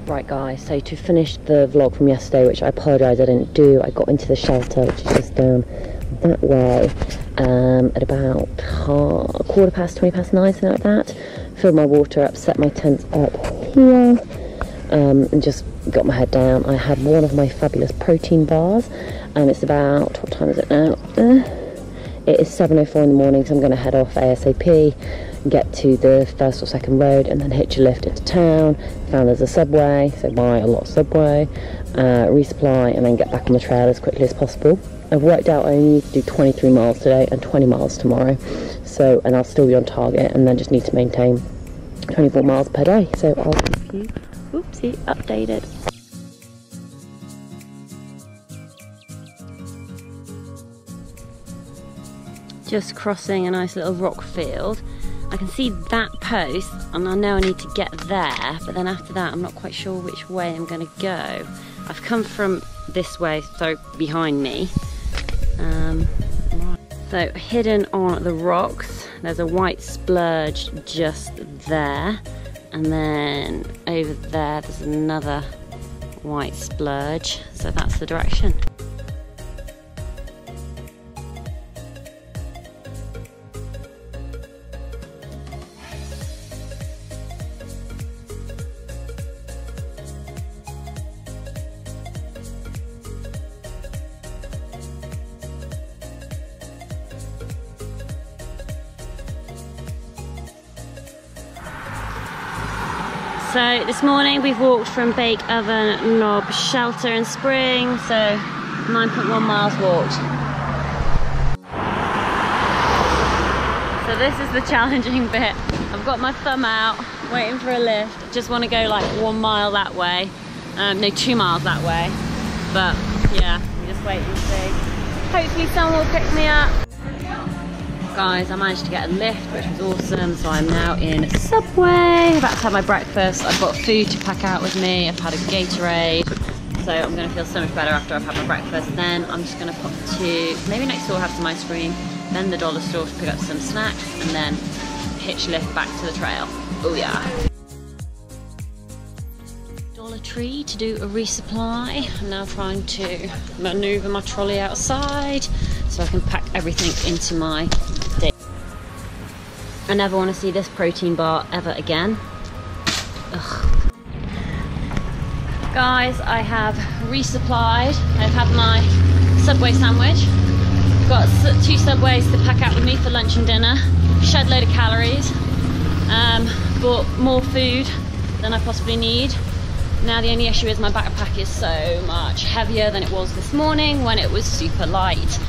Right guys, so to finish the vlog from yesterday, which I apologise I didn't do, I got into the shelter, which is just down that way, at about 9:15, something like that. Filled my water up, set my tent up here, and just got my head down. I had one of my fabulous protein bars, and it's about, what time is it now? It is 7:04 in the morning, so I'm going to head off ASAP, get to the first or second road, and then hitch a lift into town. Found there's a Subway, so buy a lot of Subway, resupply, and then get back on the trail as quickly as possible. I've worked out I only need to do 23 miles today and 20 miles tomorrow, so, and I'll still be on target, and then just need to maintain 24 miles per day. So I'll keep you, oopsie, updated. Just crossing a nice little rock field. I can see that post, and I know I need to get there, but then after that I'm not quite sure which way I'm going to go. I've come from this way, so behind me. So hidden on the rocks, there's a white splurge just there, and then over there there's another white splurge, so that's the direction. So this morning we've walked from Bake Oven Knob Shelter in Spring, so 9.1 miles walked. So this is the challenging bit. I've got my thumb out, waiting for a lift. Just want to go like 1 mile that way. No, 2 miles that way. But yeah, we just wait and see. Hopefully someone will pick me up. Guys, I managed to get a lift, which was awesome, so I'm now in Subway, about to have my breakfast. I've got food to pack out with me, I've had a Gatorade, so I'm going to feel so much better after I've had my breakfast. Then I'm just going to pop to, maybe next door have some ice cream, then the dollar store to pick up some snacks, and then hitch lift back to the trail. Oh yeah. Dollar Tree to do a resupply. I'm now trying to manoeuvre my trolley outside so I can pack everything into my day. I never want to see this protein bar ever again. Ugh. Guys, I have resupplied. I've had my Subway sandwich. I've got 2 Subways to pack out with me for lunch and dinner. Shed load of calories. Bought more food than I possibly need. Now the only issue is my backpack is so much heavier than it was this morning when it was super light.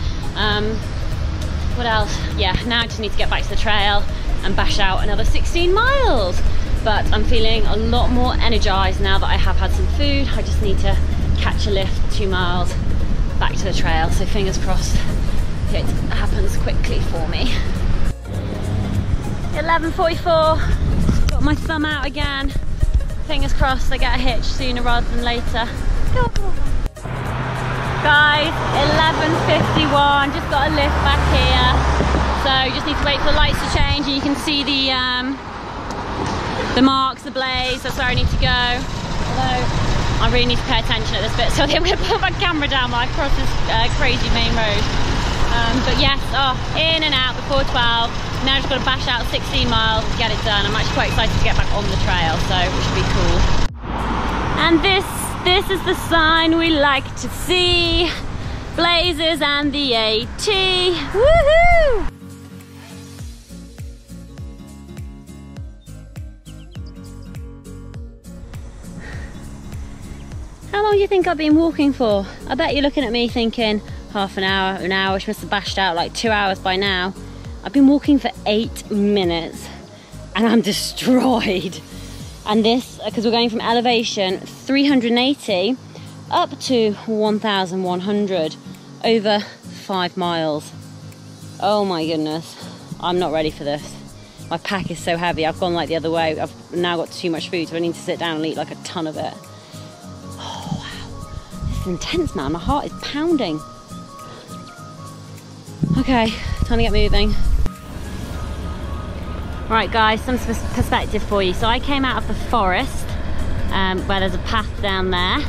What else? Yeah, now I just need to get back to the trail and bash out another 16 miles. But I'm feeling a lot more energized now that I have had some food. I just need to catch a lift 2 miles back to the trail. So fingers crossed it happens quickly for me. 11:44, got my thumb out again. Fingers crossed I get a hitch sooner rather than later. Guys, 11:51, just got a lift back here. So just need to wait for the lights to change, and you can see the marks, the blaze, that's where I need to go. Although I really need to pay attention at this bit, so I think I'm going to put my camera down while I cross this crazy main road. But yes, in and out before 12. Now I've just got to bash out 16 miles to get it done. I'm actually quite excited to get back on the trail, so it should be cool. And this is the sign we like to see. Blazers and the AT. Woohoo! How long do you think I've been walking for? I bet you're looking at me thinking half an hour, she must have bashed out like 2 hours by now. I've been walking for 8 minutes and I'm destroyed. And this, because we're going from elevation 380 up to 1,100 over 5 miles. Oh my goodness, I'm not ready for this. My pack is so heavy, I've gone like the other way. I've now got too much food, so I need to sit down and eat like a ton of it. Oh wow, this is intense, man. My heart is pounding. Okay, time to get moving. Right guys, some perspective for you. So I came out of the forest where there's a path down there.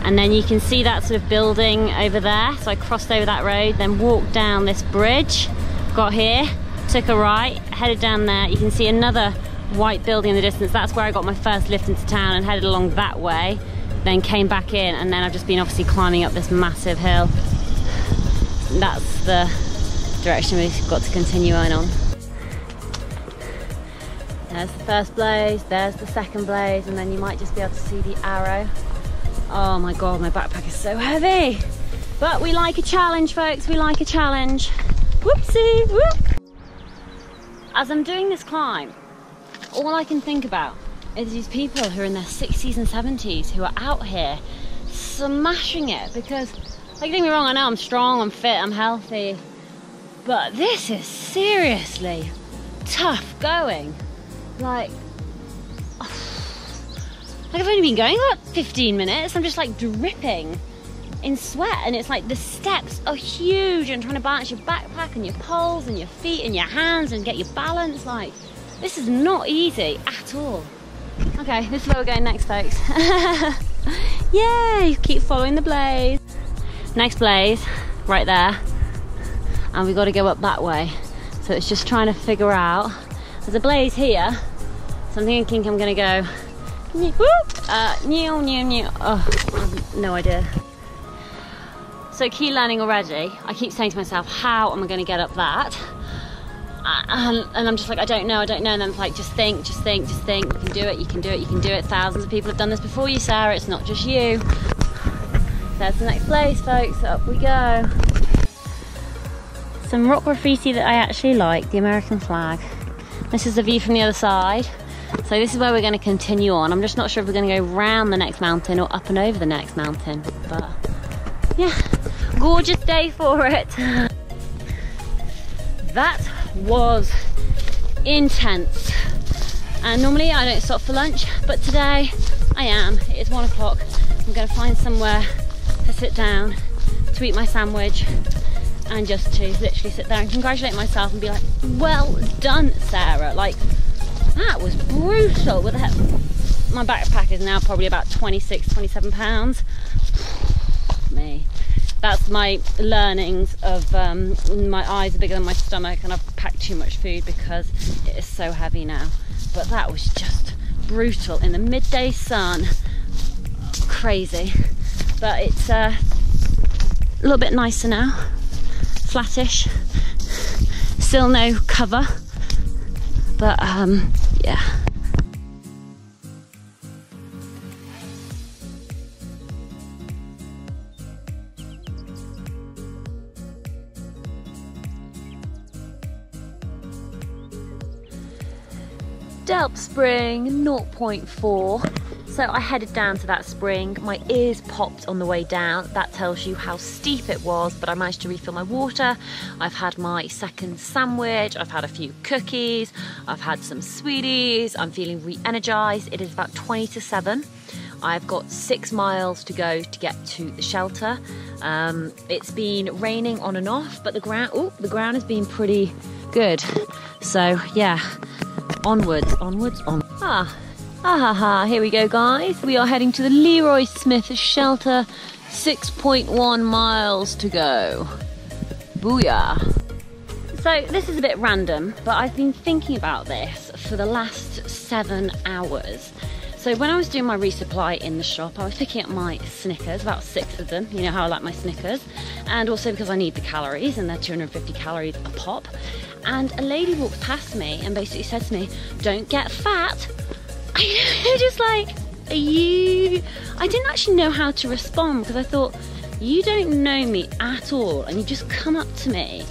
And then you can see that sort of building over there. So I crossed over that road, then walked down this bridge, got here, took a right, headed down there. You can see another white building in the distance. That's where I got my first lift into town, and headed along that way. Then came back in, and then I've just been obviously climbing up this massive hill. That's the direction we've got to continue on. There's the first blaze, there's the second blaze, and then you might just be able to see the arrow. Oh my god, my backpack is so heavy. But we like a challenge, folks, we like a challenge. Whoopsie, whoop. As I'm doing this climb, all I can think about is these people who are in their 60s and 70s who are out here smashing it, because, like, don't get me wrong, I know I'm strong, I'm fit, I'm healthy, but this is seriously tough going. Like I've only been going about 15 minutes. I'm just like dripping in sweat, and it's like the steps are huge, and trying to balance your backpack and your poles and your feet and your hands and get your balance. Like, this is not easy at all. Okay, this is where we're going next, folks. Yay! Keep following the blaze. Next blaze, right there, and we've got to go up that way. So it's just trying to figure out. There's a blaze here, so I'm thinking I'm gonna go. Oh, I have no idea. So key learning already. I keep saying to myself, how am I going to get up that? And I'm just like, I don't know. And then I'm like, just think. You can do it, you can do it. Thousands of people have done this before you, Sarah. It's not just you. There's the next place, folks. Up we go. Some rock graffiti that I actually like, the American flag. This is the view from the other side. So this is where we're going to continue on. I'm just not sure if we're going to go round the next mountain or up and over the next mountain. But yeah, gorgeous day for it. That was intense. And normally I don't stop for lunch, but today I am. It is 1 o'clock. I'm going to find somewhere to sit down, to eat my sandwich, and just to literally sit there and congratulate myself and be like, well done, Sarah. Like, that was brutal. What the heck? My backpack is now probably about 26, 27 pounds. Me. That's my learnings of my eyes are bigger than my stomach, and I've packed too much food because it is so heavy now. But that was just brutal in the midday sun. Crazy. But it's a little bit nicer now. Flattish. Still no cover. But yeah. Delp Spring 0.4. So I headed down to that spring. My ears popped on the way down. That tells you how steep it was, but I managed to refill my water. I've had my second sandwich. I've had a few cookies. I've had some sweeties. I'm feeling re-energized. It is about 20 to 7. I've got 6 miles to go to get to the shelter. It's been raining on and off, but the ground has been pretty good. So yeah, onwards. Here we go, guys. We are heading to the Leroy Smith shelter. 6.1 miles to go. Booyah. So this is a bit random, but I've been thinking about this for the last 7 hours. So when I was doing my resupply in the shop, I was picking up my Snickers, about 6 of them. You know how I like my Snickers. And also because I need the calories, and they're 250 calories a pop. And a lady walked past me and basically said to me, "Don't get fat." I just like, are you... I didn't actually know how to respond, because I thought, you don't know me at all, and you just come up to me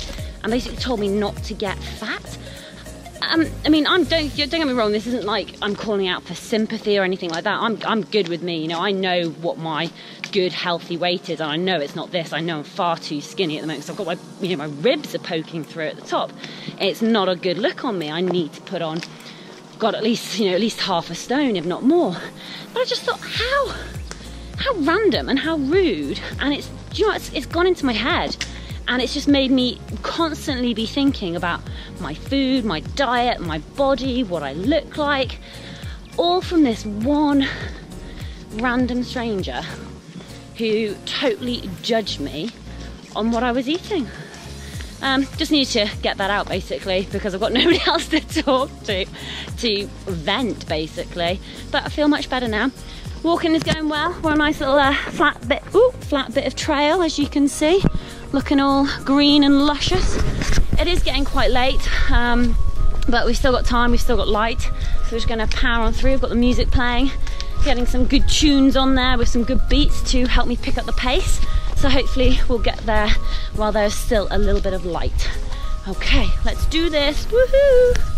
and basically told me not to get fat. I mean, don't get me wrong, this isn't like I'm calling out for sympathy or anything like that. I'm good with me, you know, I know what my good healthy weight is, and I know it's not this. I know I'm far too skinny at the moment, so I've got my, you know, my ribs are poking through at the top. It's not a good look on me. I need to put on, got at least, you know, at least half a stone, if not more. But I just thought, how random and how rude. And it's, do you know, it's gone into my head, and it's just made me constantly be thinking about my food, my diet, my body, what I look like, all from this one random stranger who totally judged me on what I was eating. Just need to get that out basically, because I've got nobody else to talk to vent basically. But I feel much better now. Walking is going well. We're on a nice little flat bit of trail, as you can see, looking all green and luscious. It is getting quite late, but we've still got time, we've still got light, so we're just going to power on through. We've got the music playing, getting some good tunes on there with some good beats to help me pick up the pace. So hopefully we'll get there while there's still a little bit of light. Okay, let's do this. Woohoo!